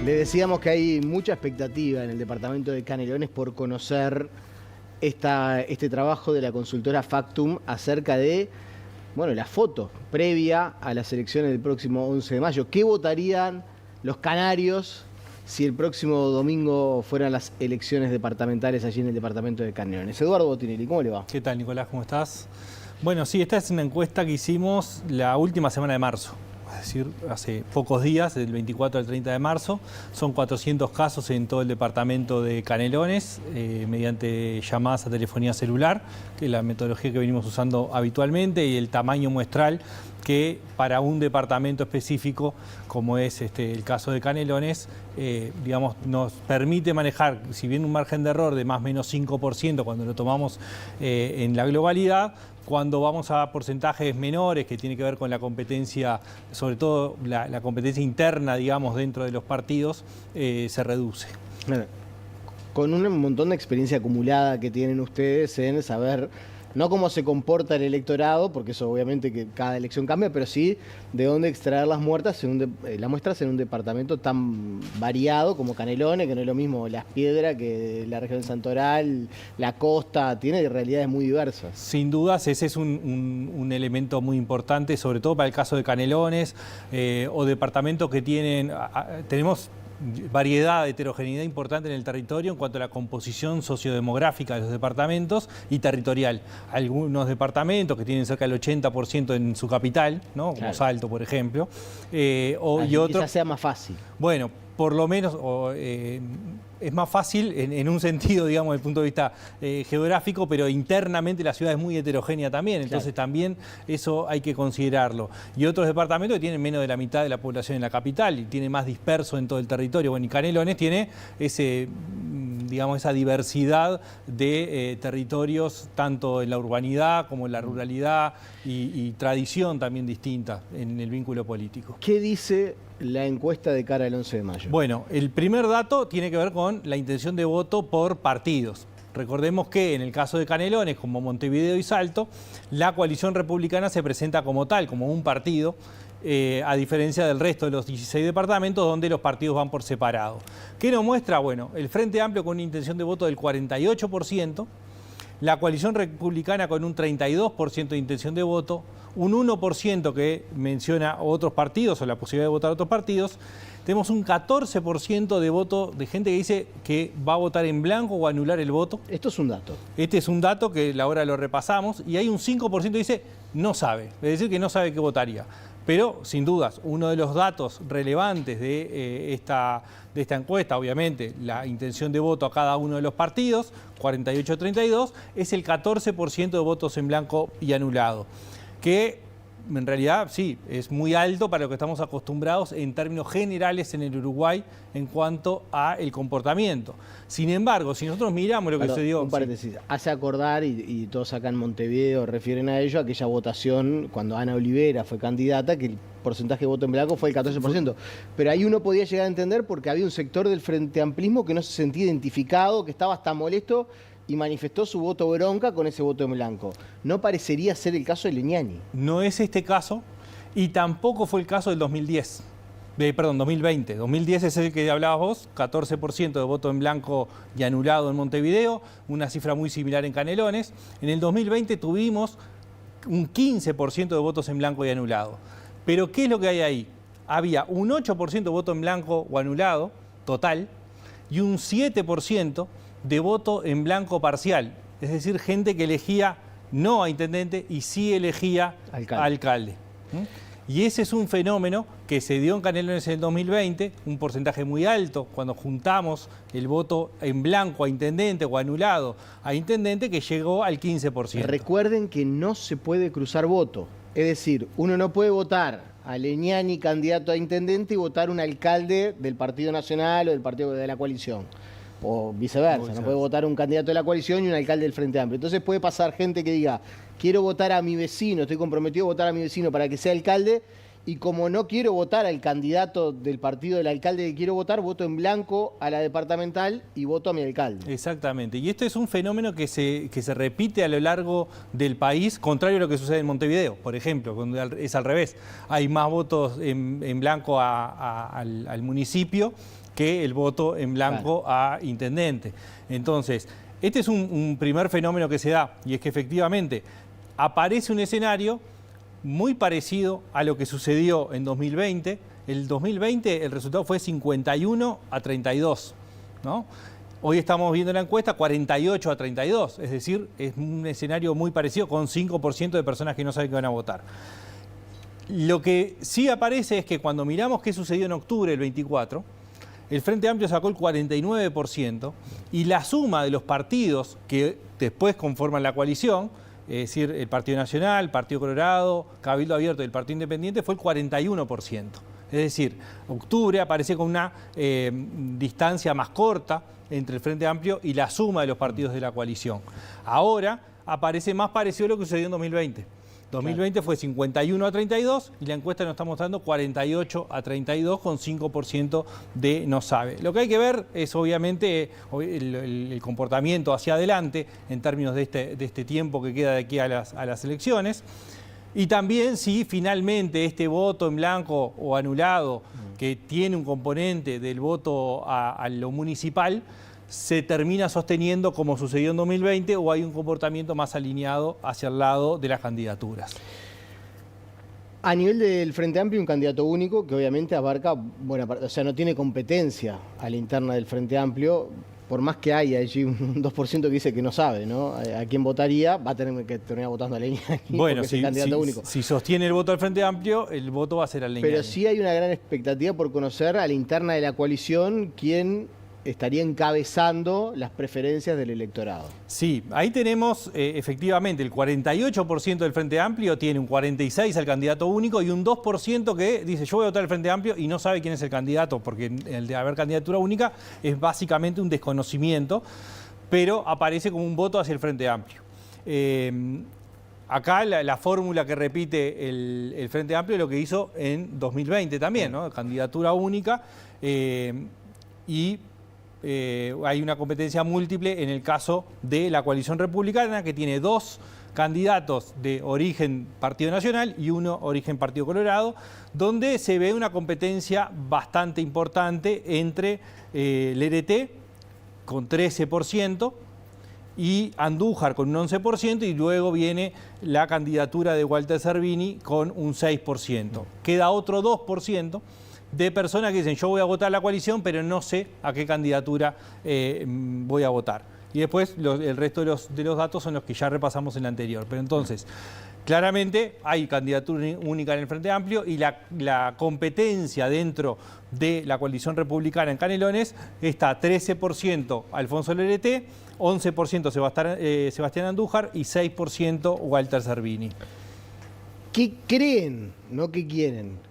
Le decíamos que hay mucha expectativa en el departamento de Canelones por conocer este trabajo de la consultora Factum acerca de, bueno, la foto previa a las elecciones del próximo 11 de mayo. ¿Qué votarían los canarios si el próximo domingo fueran las elecciones departamentales allí en el departamento de Canelones? Eduardo Botinelli, ¿cómo le va? ¿Qué tal, Nicolás? ¿Cómo estás? Bueno, sí, esta es una encuesta que hicimos la última semana de marzo. Es decir, hace pocos días, del 24 al 30 de marzo. Son 400 casos en todo el departamento de Canelones, mediante llamadas a telefonía celular, que es la metodología que venimos usando habitualmente, y el tamaño muestral que para un departamento específico, como es el caso de Canelones, digamos, nos permite manejar, si bien un margen de error de más o menos 5% cuando lo tomamos en la globalidad, cuando vamos a porcentajes menores, que tiene que ver con la competencia, sobre todo la competencia interna, digamos, dentro de los partidos, se reduce. Con un montón de experiencia acumulada que tienen ustedes en saber no cómo se comporta el electorado, porque eso obviamente que cada elección cambia, pero sí de dónde extraer las muestras en un departamento tan variado como Canelones, que no es lo mismo Las Piedras que la región de Santoral, la costa, tiene realidades muy diversas. Sin dudas, ese es un elemento muy importante, sobre todo para el caso de Canelones, o departamentos que tenemos variedad, heterogeneidad importante en el territorio en cuanto a la composición sociodemográfica de los departamentos y territorial. Algunos departamentos que tienen cerca del 80% en su capital, ¿no? Como Salto, por ejemplo. Y otros quizás sea más fácil. Bueno, por lo menos es más fácil en un sentido, digamos, desde el punto de vista geográfico, pero internamente la ciudad es muy heterogénea también, entonces también eso hay que considerarlo. Y otros departamentos que tienen menos de la mitad de la población en la capital y tiene más disperso en todo el territorio. Bueno, y Canelones tiene esa diversidad de territorios, tanto en la urbanidad como en la ruralidad y tradición también distinta en el vínculo político. ¿Qué dice la encuesta de cara al 11 de mayo? Bueno, el primer dato tiene que ver con la intención de voto por partidos. Recordemos que en el caso de Canelones, como Montevideo y Salto, la coalición republicana se presenta como tal, como un partido, a diferencia del resto de los 16 departamentos donde los partidos van por separado. ¿Qué nos muestra? Bueno, el Frente Amplio con una intención de voto del 48%, la coalición republicana con un 32% de intención de voto, un 1% que menciona otros partidos o la posibilidad de votar a otros partidos. Tenemos un 14% de voto de gente que dice que va a votar en blanco o anular el voto. Esto es un dato. Este es un dato que ahora lo repasamos, y hay un 5% que dice no sabe, es decir, que no sabe qué votaría. Pero, sin dudas, uno de los datos relevantes de esta encuesta, obviamente, la intención de voto a cada uno de los partidos, 48-32, es el 14% de votos en blanco y anulado, que en realidad sí, es muy alto para lo que estamos acostumbrados en términos generales en el Uruguay en cuanto a el comportamiento. Sin embargo, si nosotros miramos lo que sucedió... Un paréntesis, hace acordar, y todos acá en Montevideo refieren a ello, aquella votación cuando Ana Olivera fue candidata, que el porcentaje de voto en blanco fue el 14%. Pero ahí uno podía llegar a entender porque había un sector del Frente Amplismo que no se sentía identificado, que estaba hasta molesto, y manifestó su voto bronca con ese voto en blanco. No parecería ser el caso de Leñani. No es este caso, y tampoco fue el caso del 2010. Perdón, 2020. 2010 es el que hablabas vos, 14% de voto en blanco y anulado en Montevideo, una cifra muy similar en Canelones. En el 2020 tuvimos un 15% de votos en blanco y anulado. Pero ¿qué es lo que hay ahí? Había un 8% de voto en blanco o anulado, total, y un 7% de voto en blanco parcial, es decir, gente que elegía no a intendente y sí elegía a alcalde. Y ese es un fenómeno que se dio en Canelones en el 2020, un porcentaje muy alto cuando juntamos el voto en blanco a intendente o anulado a intendente, que llegó al 15%. Recuerden que no se puede cruzar voto, es decir, uno no puede votar a Leñani candidato a intendente y votar un alcalde del Partido Nacional o del partido de la coalición. O viceversa, no puede votar un candidato de la coalición y un alcalde del Frente Amplio. Entonces puede pasar gente que diga, quiero votar a mi vecino, estoy comprometido a votar a mi vecino para que sea alcalde, y como no quiero votar al candidato del partido del alcalde que quiero votar, voto en blanco a la departamental y voto a mi alcalde. Exactamente, y esto es un fenómeno que se repite a lo largo del país, contrario a lo que sucede en Montevideo, por ejemplo, donde es al revés. Hay más votos en blanco al municipio que el voto en blanco a intendente. Entonces, este es un primer fenómeno que se da, y es que efectivamente aparece un escenario muy parecido a lo que sucedió en 2020. El 2020 el resultado fue 51-32, ¿no? Hoy estamos viendo la encuesta 48-32, es decir, es un escenario muy parecido con 5% de personas que no saben que van a votar. Lo que sí aparece es que cuando miramos qué sucedió en octubre del 24, el Frente Amplio sacó el 49% y la suma de los partidos que después conforman la coalición, es decir, el Partido Nacional, el Partido Colorado, Cabildo Abierto y el Partido Independiente, fue el 41%. Es decir, octubre aparece con una distancia más corta entre el Frente Amplio y la suma de los partidos de la coalición. Ahora aparece más parecido a lo que sucedió en 2020. 2020 fue 51-32 y la encuesta nos está mostrando 48-32 con 5% de no sabe. Lo que hay que ver es obviamente el comportamiento hacia adelante en términos de este tiempo que queda de aquí a las elecciones. Y también si finalmente este voto en blanco o anulado, que tiene un componente del voto a lo municipal, se termina sosteniendo como sucedió en 2020 o hay un comportamiento más alineado hacia el lado de las candidaturas. A nivel del Frente Amplio, un candidato único que obviamente abarca buena parte, o sea, no tiene competencia a la interna del Frente Amplio, por más que haya allí un 2% que dice que no sabe, ¿no? A quién votaría, va a tener que terminar votando a Leñani. Bueno, si sostiene el voto al Frente Amplio, el voto va a ser a Leñani. Pero sí hay una gran expectativa por conocer a la interna de la coalición quién estaría encabezando las preferencias del electorado. Sí, ahí tenemos efectivamente el 48% del Frente Amplio tiene un 46% al candidato único y un 2% que dice yo voy a votar al Frente Amplio y no sabe quién es el candidato, porque el de haber candidatura única es básicamente un desconocimiento, pero aparece como un voto hacia el Frente Amplio. Acá la fórmula que repite el Frente Amplio es lo que hizo en 2020 también, ¿no? Candidatura única y hay una competencia múltiple en el caso de la coalición republicana, que tiene 2 candidatos de origen Partido Nacional y 1 origen Partido Colorado, donde se ve una competencia bastante importante entre Lerete con 13% y Andújar con un 11%, y luego viene la candidatura de Walter Cervini con un 6%. Queda otro 2% de personas que dicen yo voy a votar a la coalición, pero no sé a qué candidatura voy a votar. Y después el resto de los datos son los que ya repasamos en la anterior. Pero entonces, claramente hay candidatura única en el Frente Amplio y la competencia dentro de la coalición republicana en Canelones está 13% Alfonso Lerete, 11% Sebastián Andújar y 6% Walter Cervini. ¿Qué creen, no qué quieren?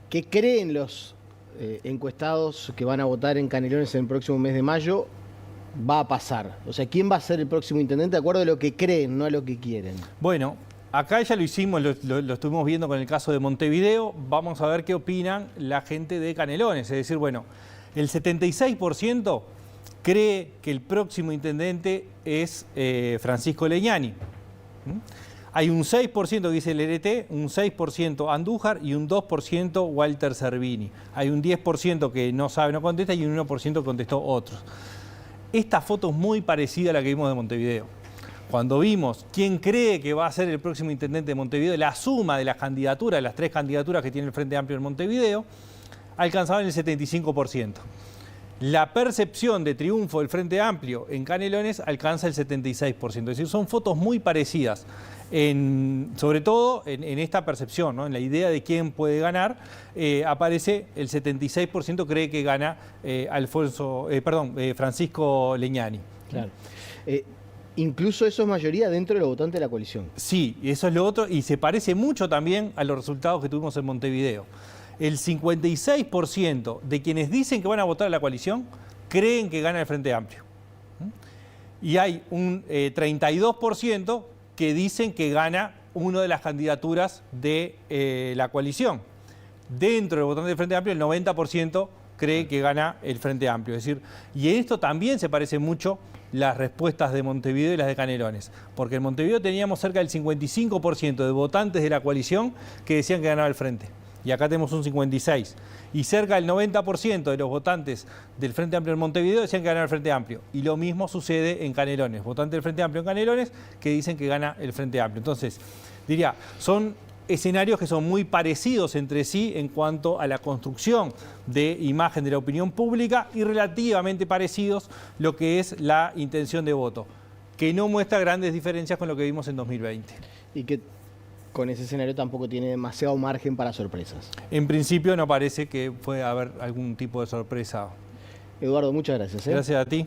¿Qué creen los encuestados que van a votar en Canelones en el próximo mes de mayo va a pasar? O sea, ¿quién va a ser el próximo intendente de acuerdo a lo que creen, no a lo que quieren? Bueno, acá ya lo hicimos, lo estuvimos viendo con el caso de Montevideo. Vamos a ver qué opinan la gente de Canelones. Es decir, bueno, el 76% cree que el próximo intendente es Francisco Leñani. Hay un 6% que dice Lerete, un 6% Andújar y un 2% Walter Cervini. Hay un 10% que no sabe, no contesta y un 1% que contestó otros. Esta foto es muy parecida a la que vimos de Montevideo. Cuando vimos quién cree que va a ser el próximo intendente de Montevideo, la suma de las candidaturas, las 3 candidaturas que tiene el Frente Amplio en Montevideo, alcanzaban el 75%. La percepción de triunfo del Frente Amplio en Canelones alcanza el 76%. Es decir, son fotos muy parecidas, sobre todo en esta percepción, ¿no? En la idea de quién puede ganar, aparece el 76% cree que gana Francisco Leñani. Claro. Incluso eso es mayoría dentro de los votantes de la coalición. Sí, eso es lo otro, y se parece mucho también a los resultados que tuvimos en Montevideo. El 56% de quienes dicen que van a votar a la coalición creen que gana el Frente Amplio. Y hay un 32% que dicen que gana una de las candidaturas de la coalición. Dentro del votante del Frente Amplio, el 90% cree que gana el Frente Amplio. Es decir, y en esto también se parecen mucho las respuestas de Montevideo y las de Canelones. Porque en Montevideo teníamos cerca del 55% de votantes de la coalición que decían que ganaba el Frente. y acá tenemos un 56%. Y cerca del 90% de los votantes del Frente Amplio en Montevideo decían que ganaba el Frente Amplio. Y lo mismo sucede en Canelones. Votantes del Frente Amplio en Canelones que dicen que gana el Frente Amplio. Entonces, diría, son escenarios que son muy parecidos entre sí en cuanto a la construcción de imagen de la opinión pública y relativamente parecidos lo que es la intención de voto, que no muestra grandes diferencias con lo que vimos en 2020. Y que con ese escenario tampoco tiene demasiado margen para sorpresas. En principio no parece que pueda haber algún tipo de sorpresa. Eduardo, muchas gracias. Gracias a ti.